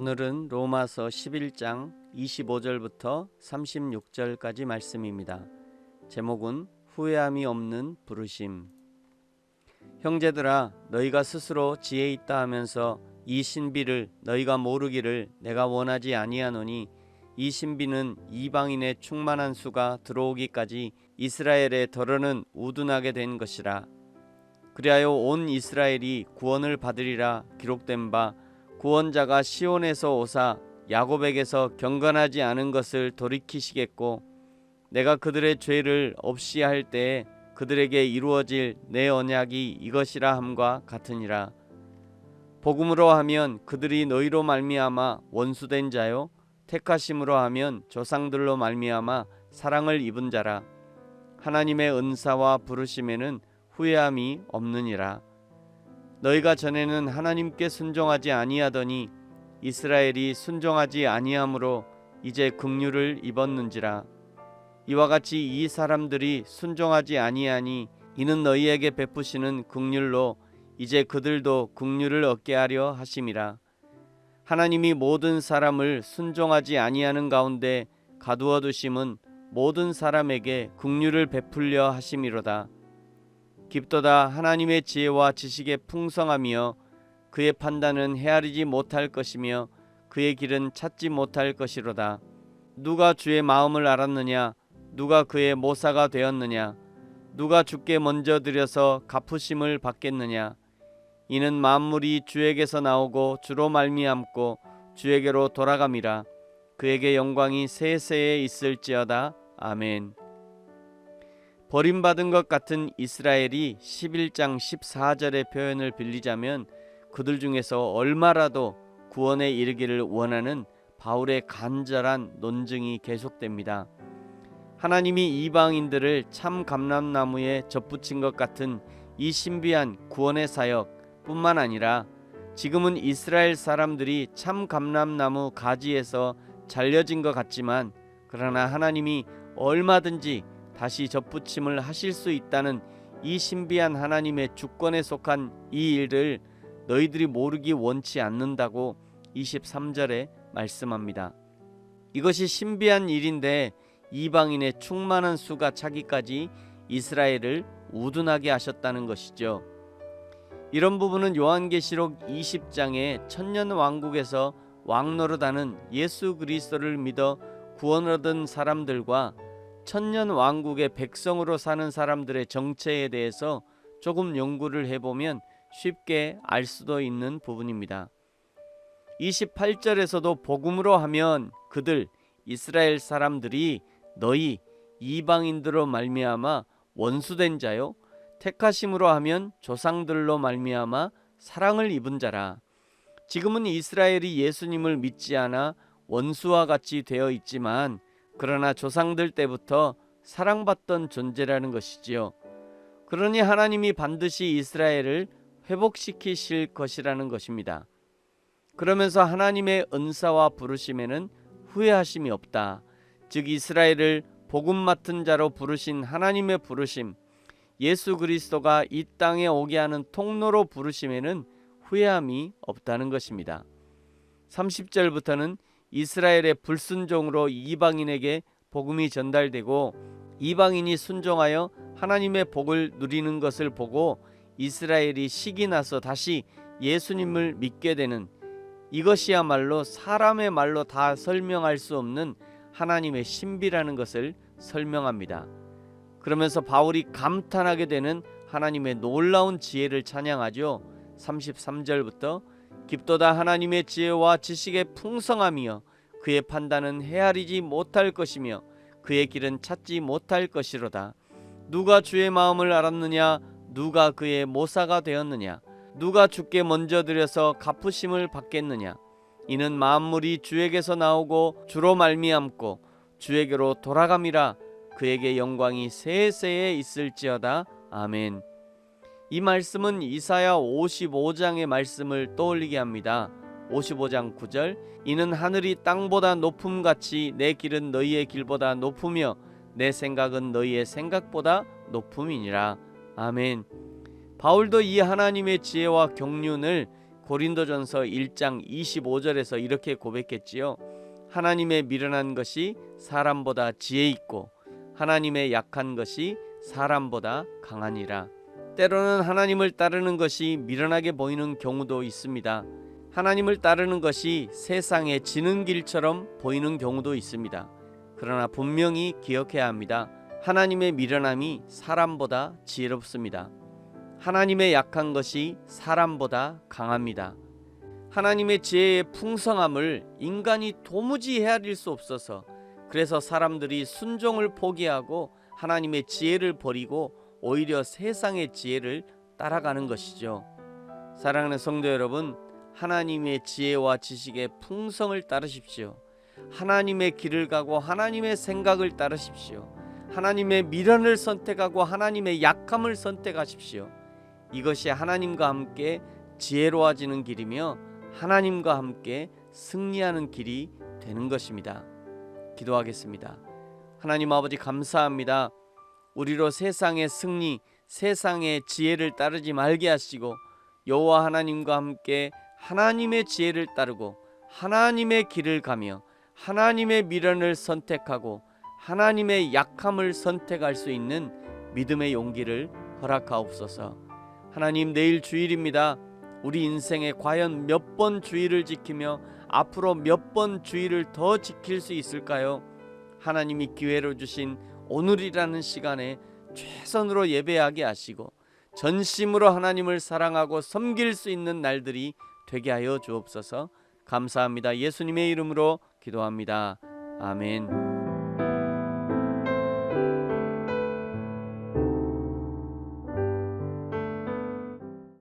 오늘은 로마서 11장 25절부터 36절까지 말씀입니다. 제목은 후회함이 없는 부르심. 형제들아, 너희가 스스로 지혜 있다 하면서 이 신비를 너희가 모르기를 내가 원하지 아니하노니, 이 신비는 이방인의 충만한 수가 들어오기까지 이스라엘의 덜어는 우둔하게 된 것이라. 그리하여 온 이스라엘이 구원을 받으리라 기록된 바, 구원자가 시온에서 오사 야곱에게서 경건하지 않은 것을 돌이키시겠고, 내가 그들의 죄를 없이 할 때에 그들에게 이루어질 내 언약이 이것이라 함과 같으니라. 복음으로 하면 그들이 너희로 말미암아 원수된 자요, 택하심으로 하면 조상들로 말미암아 사랑을 입은 자라. 하나님의 은사와 부르심에는 후회함이 없느니라. 너희가 전에는 하나님께 순종하지 아니하더니 이스라엘이 순종하지 아니함으로 이제 긍휼을 입었는지라. 이와 같이 이 사람들이 순종하지 아니하니 이는 너희에게 베푸시는 긍휼로 이제 그들도 긍휼을 얻게 하려 하심이라. 하나님이 모든 사람을 순종하지 아니하는 가운데 가두어 두심은 모든 사람에게 긍휼을 베풀려 하심이로다. 깊도다 하나님의 지혜와 지식의 풍성하며 그의 판단은 헤아리지 못할 것이며 그의 길은 찾지 못할 것이로다. 누가 주의 마음을 알았느냐? 누가 그의 모사가 되었느냐? 누가 주께 먼저 드려서 갚으심을 받겠느냐? 이는 만물이 주에게서 나오고 주로 말미암고 주에게로 돌아감이라. 그에게 영광이 세세에 있을지어다. 아멘. 버림받은 것 같은 이스라엘이 11장 14절의 표현을 빌리자면 그들 중에서 얼마라도 구원에 이르기를 원하는 바울의 간절한 논증이 계속됩니다. 하나님이 이방인들을 참 감람나무에 접붙인 것 같은 이 신비한 구원의 사역 뿐만 아니라 지금은 이스라엘 사람들이 참 감람나무 가지에서 잘려진 것 같지만, 그러나 하나님이 얼마든지 다시 접붙임을 하실 수 있다는 이 신비한 하나님의 주권에 속한 이 일을 너희들이 모르기 원치 않는다고 23절에 말씀합니다. 이것이 신비한 일인데 이방인의 충만한 수가 차기까지 이스라엘을 우둔하게 하셨다는 것이죠. 이런 부분은 요한계시록 20장의 천년왕국에서 왕노릇하는 예수 그리스도를 믿어 구원 얻은 사람들과 천년왕국의 백성으로 사는 사람들의 정체에 대해서 조금 연구를 해보면 쉽게 알 수도 있는 부분입니다. 28절에서도 복음으로 하면 그들 이스라엘 사람들이 너희 이방인들로 말미암아 원수된 자요, 택하심으로 하면 조상들로 말미암아 사랑을 입은 자라. 지금은 이스라엘이 예수님을 믿지 않아 원수와 같이 되어 있지만, 그러나 조상들 때부터 사랑받던 존재라는 것이지요. 그러니 하나님이 반드시 이스라엘을 회복시키실 것이라는 것입니다. 그러면서 하나님의 은사와 부르심에는 후회하심이 없다. 즉 이스라엘을 복음 맡은 자로 부르신 하나님의 부르심, 예수 그리스도가 이 땅에 오게 하는 통로로 부르심에는 후회함이 없다는 것입니다. 30절부터는 이스라엘의 불순종으로 이방인에게 복음이 전달되고 이방인이 순종하여 하나님의 복을 누리는 것을 보고 이스라엘이 식이 나서 다시 예수님을 믿게 되는, 이것이야말로 사람의 말로 다 설명할 수 없는 하나님의 신비라는 것을 설명합니다. 그러면서 바울이 감탄하게 되는 하나님의 놀라운 지혜를 찬양하죠. 33절부터 깊도다 하나님의 지혜와 지식의 풍성함이여 그의 판단은 헤아리지 못할 것이며 그의 길은 찾지 못할 것이로다. 누가 주의 마음을 알았느냐? 누가 그의 모사가 되었느냐? 누가 주께 먼저 드려서 갚으심을 받겠느냐? 이는 만물이 주에게서 나오고 주로 말미암고 주에게로 돌아감이라. 그에게 영광이 세세에 있을지어다. 아멘. 이 말씀은 이사야 55장의 말씀을 떠올리게 합니다. 55장 9절, 이는 하늘이 땅보다 높음같이 내 길은 너희의 길보다 높으며 내 생각은 너희의 생각보다 높음이니라. 아멘. 바울도 이 하나님의 지혜와 경륜을 고린도전서 1장 25절에서 이렇게 고백했지요. 하나님의 미련한 것이 사람보다 지혜 있고 하나님의 약한 것이 사람보다 강하니라. 때로는 하나님을 따르는 것이 미련하게 보이는 경우도 있습니다. 하나님을 따르는 것이 세상에 지는 길처럼 보이는 경우도 있습니다. 그러나 분명히 기억해야 합니다. 하나님의 미련함이 사람보다 지혜롭습니다. 하나님의 약한 것이 사람보다 강합니다. 하나님의 지혜의 풍성함을 인간이 도무지 헤아릴 수 없어서 그래서 사람들이 순종을 포기하고 하나님의 지혜를 버리고 오히려 세상의 지혜를 따라가는 것이죠. 사랑하는 성도 여러분, 하나님의 지혜와 지식의 풍성을 따르십시오. 하나님의 길을 가고 하나님의 생각을 따르십시오. 하나님의 미련을 선택하고 하나님의 약함을 선택하십시오. 이것이 하나님과 함께 지혜로워지는 길이며 하나님과 함께 승리하는 길이 되는 것입니다. 기도하겠습니다. 하나님 아버지, 감사합니다. 우리로 세상의 승리, 세상의 지혜를 따르지 말게 하시고 여호와 하나님과 함께 하나님의 지혜를 따르고 하나님의 길을 가며 하나님의 미련을 선택하고 하나님의 약함을 선택할 수 있는 믿음의 용기를 허락하옵소서. 하나님, 내일 주일입니다. 우리 인생에 과연 몇 번 주일을 지키며 앞으로 몇 번 주일을 더 지킬 수 있을까요? 하나님이 기회로 주신 오늘이라는 시간에 최선으로 예배하게 하시고 전심으로 하나님을 사랑하고 섬길 수 있는 날들이 되게 하여 주옵소서. 감사합니다. 예수님의 이름으로 기도합니다. 아멘.